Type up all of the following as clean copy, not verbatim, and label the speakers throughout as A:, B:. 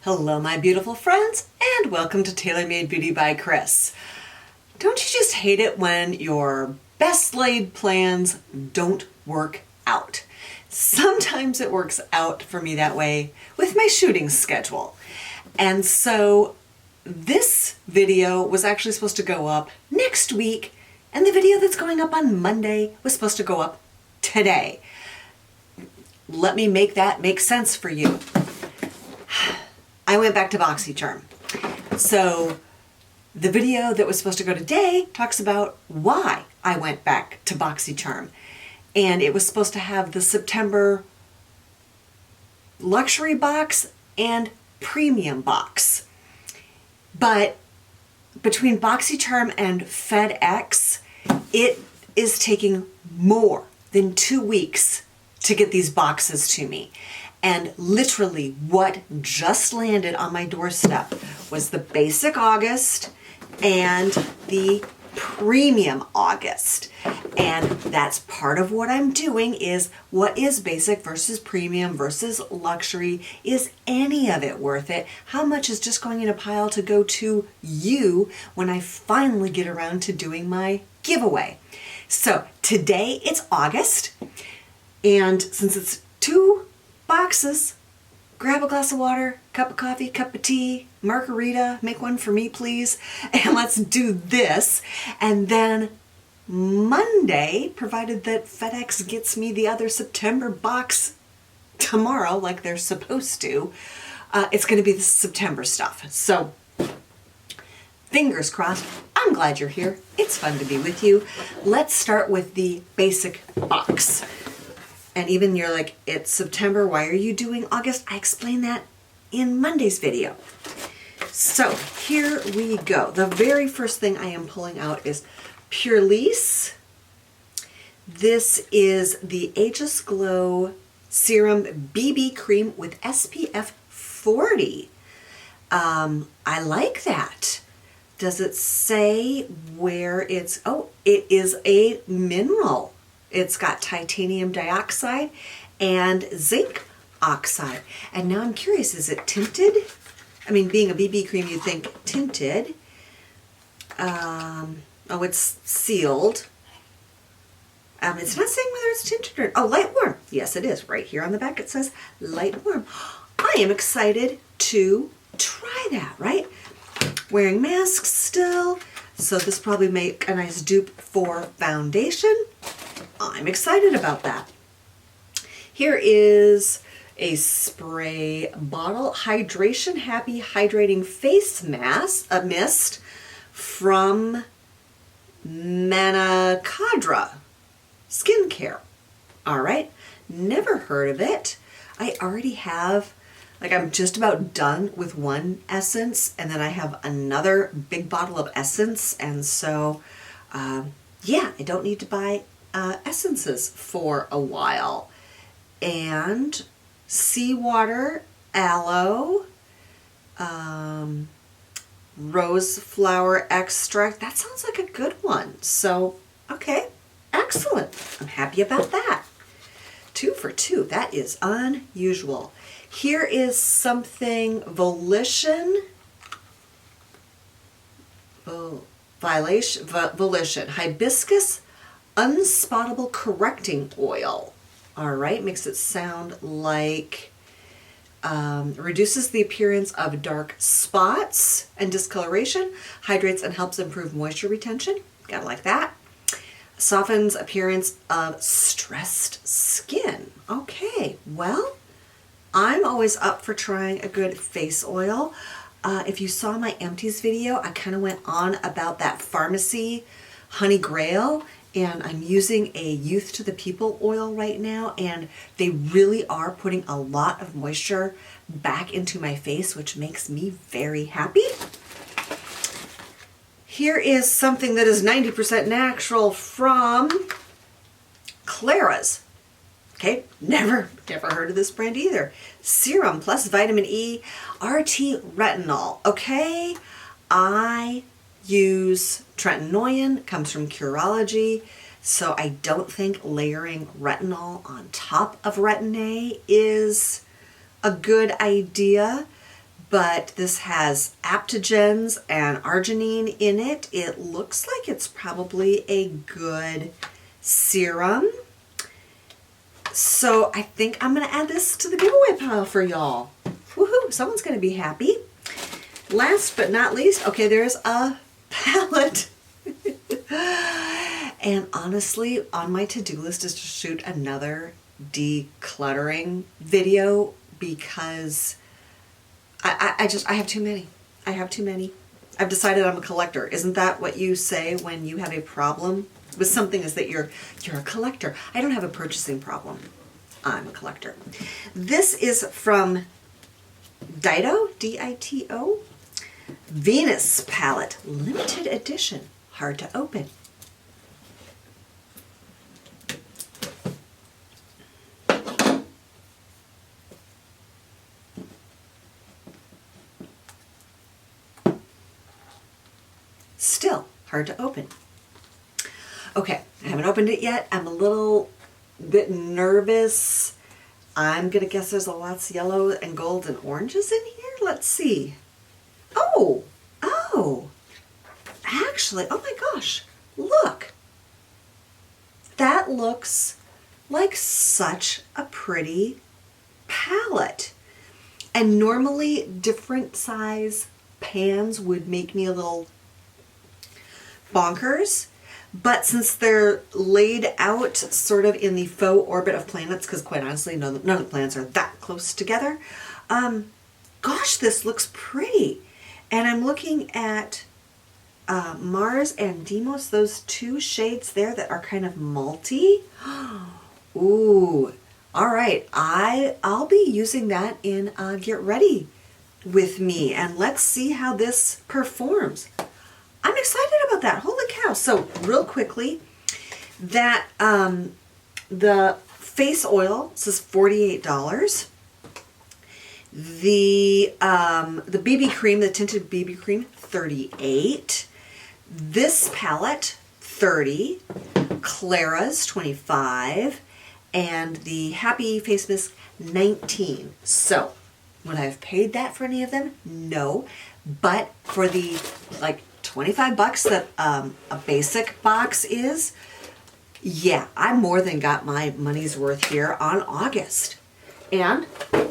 A: Hello my beautiful friends, and welcome to Tailor Made Beauty by Kris. Don't you just hate it when your best laid plans don't work out? Sometimes it works out for me that way with my shooting schedule. And so this video was actually supposed to go up next week, and the video that's going up on Monday was supposed to go up today. Let me make that make sense for you. I went back to Boxycharm. So the video that was supposed to go today talks about why I went back to Boxycharm. And it was supposed to have the September luxury box and premium box. But between Boxycharm and FedEx, it is taking more than 2 weeks to get these boxes to me. And literally what just landed on my doorstep was the basic August and the premium August. And that's part of what I'm doing is what is basic versus premium versus luxury? Is any of it worth it? How much is just going in a pile to go to you when I finally get around to doing my giveaway? So today it's August, and since it's 2 boxes, grab a glass of water, cup of coffee, cup of tea, margarita, make one for me please, and let's do this. And then Monday, provided that FedEx gets me the other September box tomorrow like they're supposed to, it's going to be the September stuff. So fingers crossed. I'm glad you're here. It's fun to be with you. Let's start with the basic box. And even you're like, it's September, why are you doing August? I explained that in Monday's video. So here we go. The very first thing I am pulling out is Pure Lease. This is the Aegis Glow Serum BB Cream with SPF 40. I like that. Does it say where it's, oh, it is a mineral. It's got titanium dioxide and zinc oxide. And now I'm curious, is it tinted? I mean, being a BB cream, you'd think tinted. Oh, it's sealed. It's not saying whether it's tinted or, oh, light warm. Yes, it is. Right here on the back it says light warm. I am excited to try that, right? Wearing masks still, so this probably make a nice dupe for foundation. I'm excited about that. Here is a spray bottle, Hydration Happy Hydrating Face Mask, a mist from Manacadra Skincare. All right, never heard of it. I already have, like I'm just about done with one essence, and then I have another big bottle of essence, and so yeah, I don't need to buy essences for a while. And seawater, aloe, rose flower extract. That sounds like a good one. So, okay, excellent. I'm happy about that. 2 for 2. That is unusual. Here is something Volition Hibiscus Unspottable Correcting Oil. All right, makes it sound like reduces the appearance of dark spots and discoloration, hydrates and helps improve moisture retention. Gotta like that. Softens appearance of stressed skin. Okay, well, I'm always up for trying a good face oil. If you saw my empties video, I kind of went on about that pharmacy Honey Grail, and I'm using a Youth to the People oil right now, and they really are putting a lot of moisture back into my face, which makes me very happy. Here is something that is 90% natural from Clara's. Okay, never heard of this brand either. Serum plus vitamin E, RT retinol. Okay, I use tretinoin, comes from Curology, so I don't think layering retinol on top of Retin-A is a good idea, but this has aptogens and arginine in it. It looks like it's probably a good serum. So I think I'm going to add this to the giveaway pile for y'all. Woohoo, someone's going to be happy. Last but not least, okay, there's a palette. And honestly, on my to-do list is to shoot another decluttering video because I have too many. I have too many. I've decided I'm a collector. Isn't that what you say when you have a problem with something, is that you're a collector? I don't have a purchasing problem. I'm a collector. This is from Dito, D-I-T-O. Venus palette, limited edition, hard to open. Still hard to open. Okay, I haven't opened it yet. I'm a little bit nervous. I'm gonna guess there's lots of yellow and gold and oranges in here. Let's see. Oh, actually, oh my gosh, look. That looks like such a pretty palette. And normally different size pans would make me a little bonkers, but since they're laid out sort of in the faux orbit of planets, because quite honestly none of the planets are that close together, gosh, this looks pretty. And I'm looking at Mars and Deimos, those two shades there that are kind of multi. Ooh, all right, I'll be using that in Get Ready With Me, and let's see how this performs. I'm excited about that. Holy cow. So real quickly, that the face oil says $48. The BB cream, the tinted BB cream, $38. This palette, $30. Clara's, $25. And the Happy Face Mist, $19. So would I have paid that for any of them? No. But for the like $25 that a basic box is, yeah, I more than got my money's worth here on August. And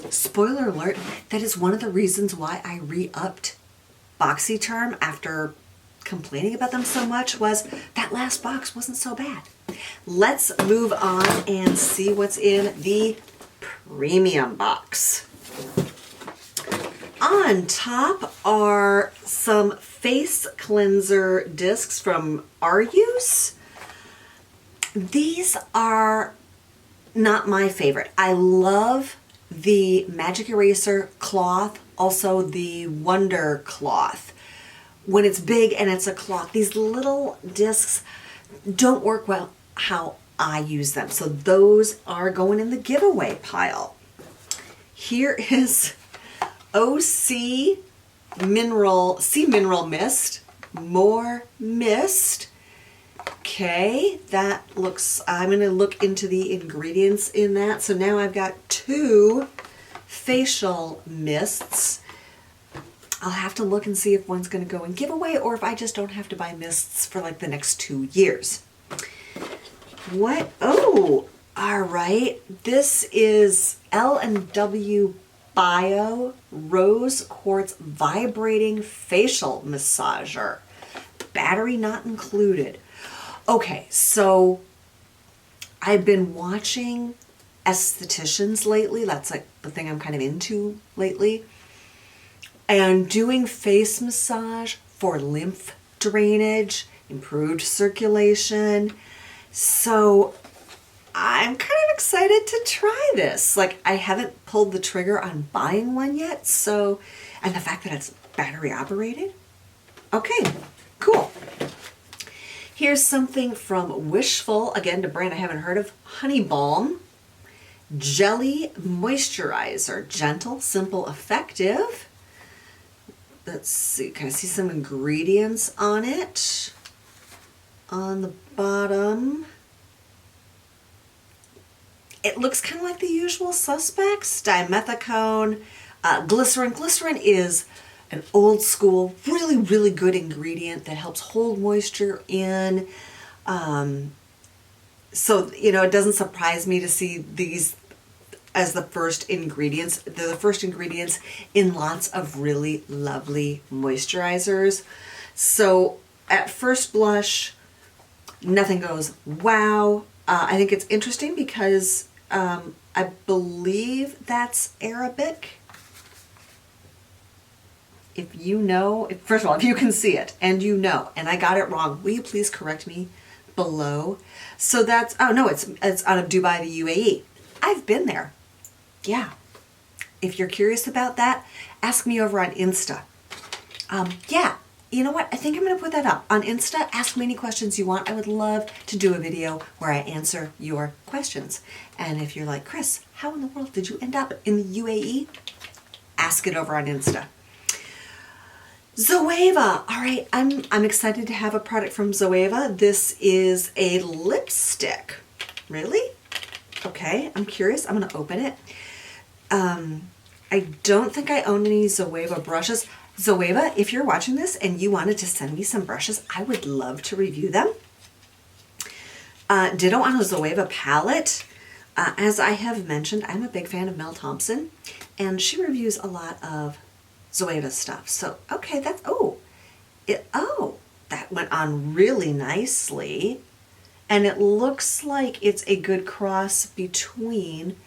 A: spoiler alert, that is one of the reasons why I re-upped Boxycharm after complaining about them so much, was that last box wasn't so bad. Let's move on and see what's in the premium box. On top are some face cleanser discs from Aegis. These are not my favorite. I love the Magic Eraser cloth, also the Wonder cloth. When it's big and it's a cloth, these little discs don't work well how I use them. So those are going in the giveaway pile. Here is OC Mineral, Sea Mineral Mist, more mist. Okay, that looks, I'm going to look into the ingredients in that. So now I've got 2 facial mists. I'll have to look and see if one's going to go in giveaway or if I just don't have to buy mists for like the next 2 years. What? Oh, all right. This is L&W Bio Rose Quartz Vibrating Facial Massager. Battery not included. Okay, so I've been watching estheticians lately. That's like the thing I'm kind of into lately. And doing face massage for lymph drainage, improved circulation. So I'm kind of excited to try this. Like, I haven't pulled the trigger on buying one yet, so, and the fact that it's battery operated. Okay, cool. Here's something from Wishful, again, a brand I haven't heard of, Honey Balm. Jelly Moisturizer, gentle, simple, effective. Let's see, can I see some ingredients on it? On the bottom, it looks kind of like the usual suspects. Dimethicone, Glycerin. Glycerin is an old school, really, really good ingredient that helps hold moisture in. So, you know, it doesn't surprise me to see these as the first ingredients. They're the first ingredients in lots of really lovely moisturizers. So at first blush, nothing goes wow. I think it's interesting because I believe that's Arabic. If you know, first of all, if you can see it and you know, and I got it wrong, will you please correct me below? So that's, oh no, it's out of Dubai, the UAE. I've been there. Yeah. If you're curious about that, ask me over on Insta. Yeah, you know what? I think I'm going to put that up on Insta. Ask me any questions you want. I would love to do a video where I answer your questions. And if you're like, Kris, how in the world did you end up in the UAE? Ask it over on Insta. Zoeva. All right, I'm excited to have a product from Zoeva. This is a lipstick. Really? Okay, I'm curious. I'm going to open it. I don't think I own any Zoeva brushes. Zoeva, if you're watching this and you wanted to send me some brushes, I would love to review them. Ditto on a Zoeva palette. As I have mentioned, I'm a big fan of Mel Thompson, and she reviews a lot of Zoeva stuff. So, okay, that's, that went on really nicely. And it looks like it's a good cross between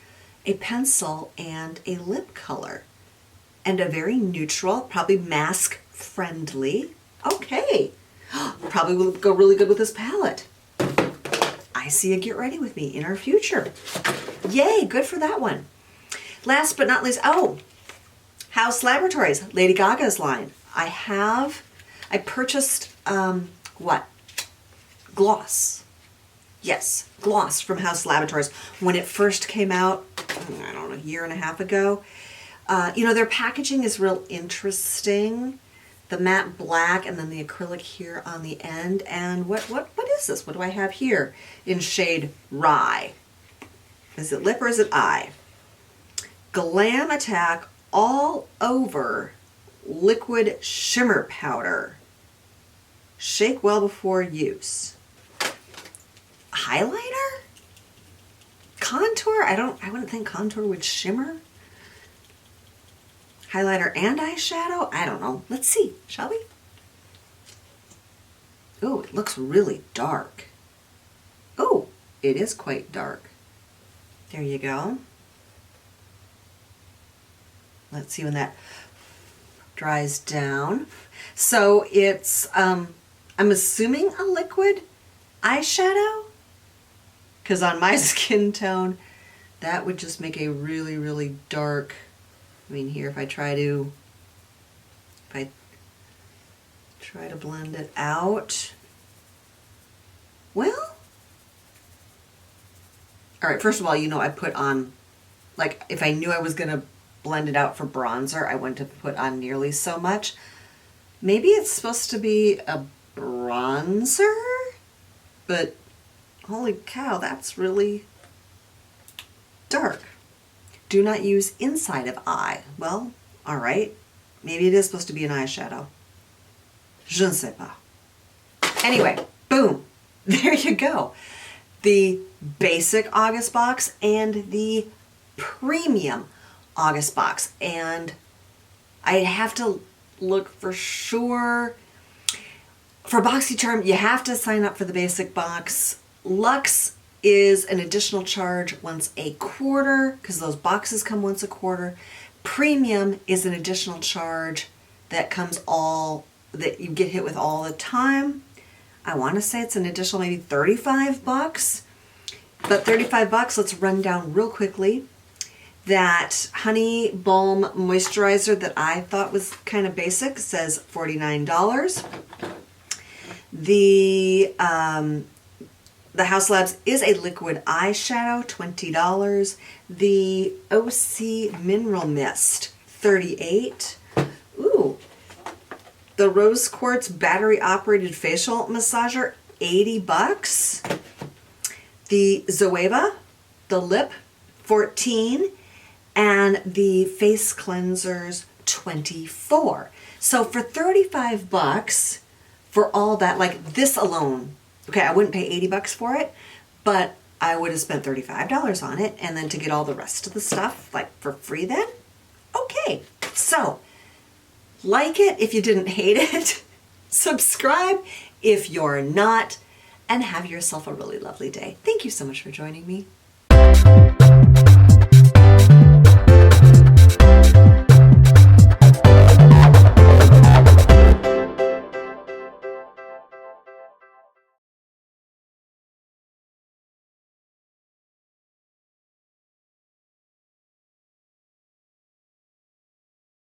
A: a pencil and a lip color. And a very neutral, probably mask friendly. Okay, probably will go really good with this palette. I see a get ready with me in our future. Yay, good for that one. Last but not least, House Laboratories, Lady Gaga's line. I purchased, gloss. Yes, gloss from House Laboratories. When it first came out, I don't know, a year and a half ago. You know, their packaging is real interesting. The matte black and then the acrylic here on the end. And what is this? What do I have here in shade Rye? Is it lip or is it eye? Glam Attack All Over Liquid Shimmer Powder. Shake well before use. Highlighter? Contour? I wouldn't think contour would shimmer. Highlighter and eyeshadow? I don't know. Let's see, shall we? Oh, it looks really dark. Oh, it is quite dark. There you go. Let's see when that dries down. So it's, I'm assuming a liquid eyeshadow, because on my skin tone, that would just make a really, really dark, I mean here if I try to blend it out, well, all right, first of all, you know, I put on, like, if I knew I was going to blend it out for bronzer, I wouldn't have put on nearly so much. Maybe it's supposed to be a bronzer, but holy cow, that's really dark. Do not use inside of eye. Well, all right. Maybe it is supposed to be an eyeshadow. Je ne sais pas. Anyway, boom. There you go. The basic August box and the premium August box. And I have to look for sure. For Boxycharm, you have to sign up for the basic box. Luxe is an additional charge once a quarter, because those boxes come once a quarter. Premium is an additional charge that comes that you get hit with all the time. I want to say it's an additional maybe 35 bucks. But 35 bucks, let's run down real quickly. That Honey Balm Moisturizer that I thought was kind of basic says $49. The House Labs is a liquid eyeshadow, $20. The OC Mineral Mist, $38. Ooh. The Rose Quartz Battery Operated Facial Massager, 80 bucks. The Zoeva, the lip, 14. and the face cleansers 24. So for 35 bucks for all that, like this alone, okay, I wouldn't pay 80 bucks for it, but I would have spent $35 on it, and then to get all the rest of the stuff like for free then, okay. So like it if you didn't hate it, subscribe if you're not, and have yourself a really lovely day. Thank you so much for joining me.